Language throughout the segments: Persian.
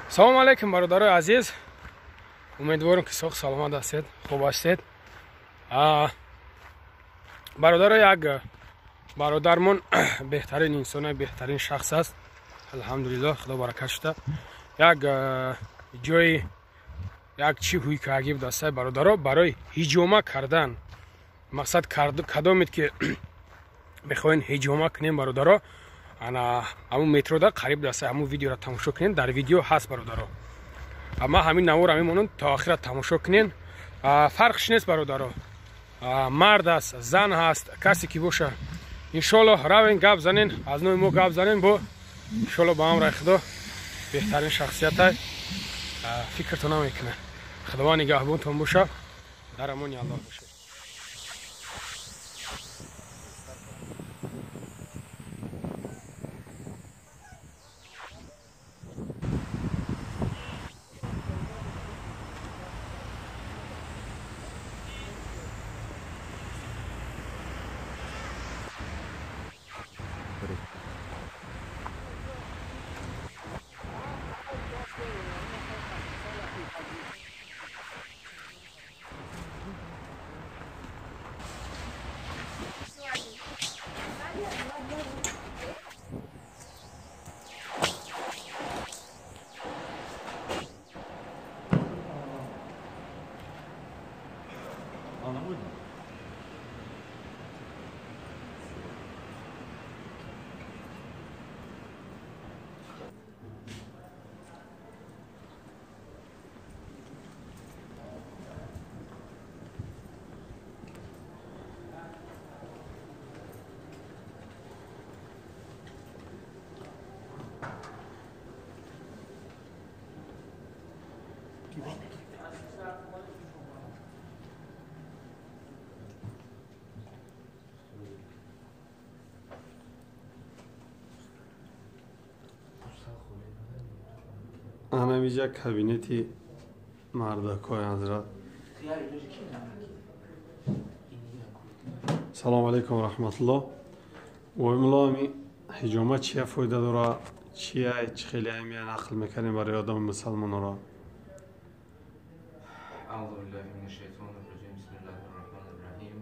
салом алейкум бародарои азиз, умедворам ки соҳ саломат ҳастед, хуб ҳастед. бародарои як бародармон беҳтарин инсоне, беҳтарин шахс аст. алҳамдулиллоҳ, худо баракат шуда. як ҷои як чӣ ҳуйкагӣ будааст бародаро барои ҳиҷома кардан. мақсад кадомед ки бихоҳен ҳиҷома кунем бародаро, ҳамун метрода қариб даст, ҳамун видеоро тамошо кунем, дар видео ҳаст бародаро. ама ҳамин навора мемонам то охира тамошо кунем. фарқш нест бародаро, мард аст, зан ҳаст, касе ки боша. иншоаллоҳ равен гап занен, аз нои мо гап занен, бо иншоаллоҳ ба амраи худо беҳтарин шахсиятай фикртон намекунад. худованд нигаҳбонтон боша, дар амони аллоҳ бошед. Anamija kabineti Mardakoy Hazrat. Assalomu alaykum va rahmatulloh. O'yimlomi hijoma chiya foyda dora, chiya chixili amiyan aql mekanı barای آدم مسلمان را. أعوذ بالله من الشيطان الرجيم بسم الله الرحمن الرحيم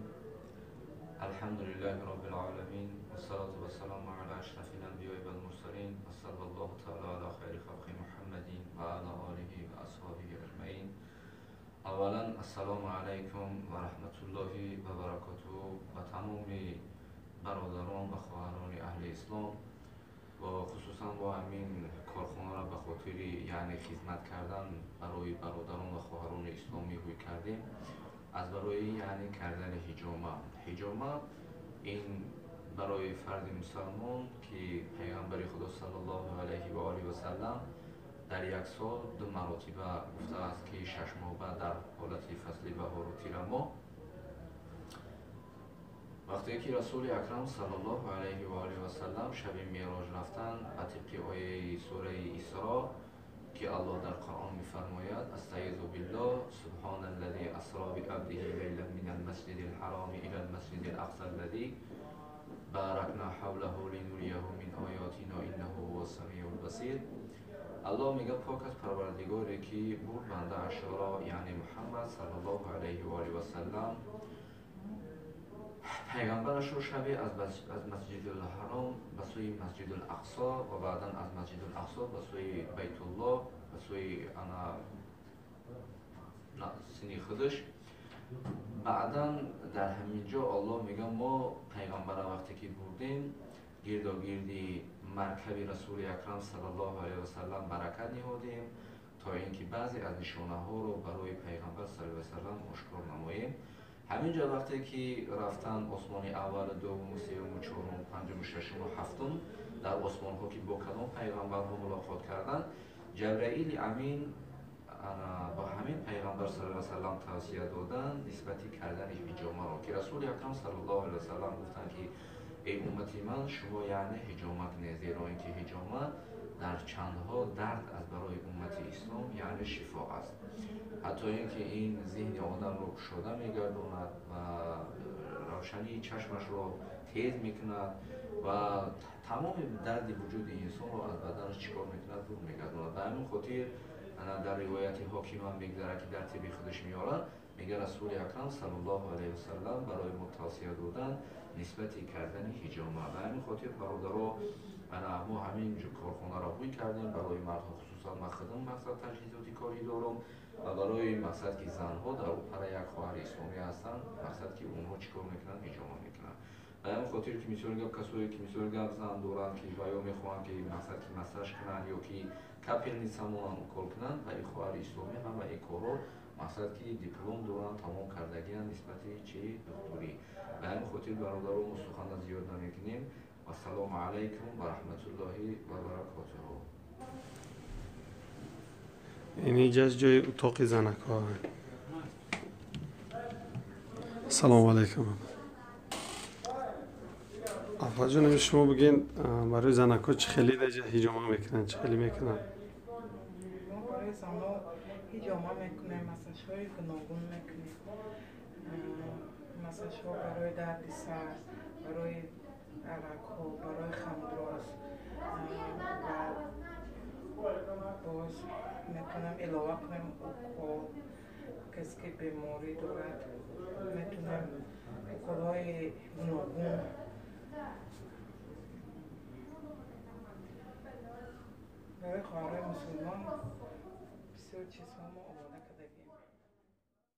الحمد لله رب العالمين والصلاة والسلام على أشرف الأنبياء والمرسلين وصلى الله تعالى على خير خلق محمد وعلى آله وأصحابه أجمعين. أولا السلام عليكم ورحمة الله وبركاته وتمام برادران و خواهران اهل اسلام و خصوصا با همین کارخانه را به خاطر یعنی خدمت کردن برای برادران و خواهران اسلامی روی کردیم از برای یعنی کردن حجامه این برای فرد مسلمان که پیغمبر خدا صلی الله علیه و آله و سلم در یک سال 2 مرتبه گفته است که 6 ماه بعد در حالت فصل بهار و تیر ماه وقتی که رسول اکرم صلی الله علیه و آله و سلم شب معراج رفتن به طبق آیه سوره اسراء که الله در قرآن می‌فرماید استعیذ بالله سبحان الذی اسری بعبده لیلا من المسجد الحرام الى المسجد الاقصی الذی بارکنا حوله لنریه من آیاتنا انه هو السمیع البصیر. الله میگه پاک از پروردگاری که بود بنده اش را یعنی محمد صلی الله علیه و آله و سلم پیغمبرش رو شبیه از مسجد الحرام به سوی مسجد الاقصی و بعدا از مسجد الاقصی به سوی بیت الله به سوی سینی خودش. بعدا در همینجا الله میگه ما پیغمبر وقتی که بردیم گردی مرکب رسول اکرم صلی الله علیه و سلم برکت نهادیم تا اینکه بعضی از نشانه ها رو برای پیغمبر صلی الله علیه و سلم آشکار نماییم. همینجا وقتی که رفتن آسمان اول، دوم، سوم، چهارم، پنجم، ششم و هفتم در آسمان ها که با کدام پیغمبر ها ملاقات کردن، جبرائیل امین با همین پیغمبر صلی الله علیه و سلم توصیه دادن نسبتی کردن حجامه را که رسول اکرم صلی الله علیه و سلم گفتن که ای امتی من شما یعنی حجامه کنید، زیرا اینکه حجامه در چندها درد از برای امت اسلام یعنی شفا است. حتی اینکه این ذهن آدم رو گشوده میگرداند و روشنی چشمش رو تیز میکند و تمام درد وجود انسان رو از بدنش چیکار میکند دور میگرداند. به همین خاطر در روایت حاکم هم میگذره که در طب خودش میاره، میگه رسول اکرم صلی الله علیه و سلم برای ما توصیه دادن نسبتی کردن حجامه. به همین خاطر برادرها ما همین کارخانه را بوی کردیم برای مردها، خصوصا من خودم مقصد تجهیزاتی کاری دارم و برای مقصد که زنها در پر یک خواهر اسلامی هستند، مقصد که اونها چیکار میکنن؟ حجامه میکنن. به همین خاطر که میتونه گفت کسایی که میتونه گفت زن دارن که باید میخوان که مقصد که مساج کنن یا که کپل نیستمون کار کنن و این خواهر اسلامی هم و این کارو مقصد که دیپلم دارن، تمام کردگی هم نسبت چی دکتری. به همین خاطر برادران سخن زیاد نمیکنیم. و السلام علیکم و رحمت الله و برکاته. اینجا جای اتاق زنک ها. سلام علیکم. افضل جانم شما بگین برای زنک ها چه خیلی دیگه حجامه میکنن، چه خیلی میکنن؟ ما برای زنها حجامه میکنیم، مساج های گوناگون میکنیم، مساج ها برای درد سر، برای عرق ها، برای خندراز و باز میتونم علاوه کنیم اکول، کسی که بیماری دارد میتونم اکول های گوناگون برای خواهرای مسلمان بسیار چیزها ما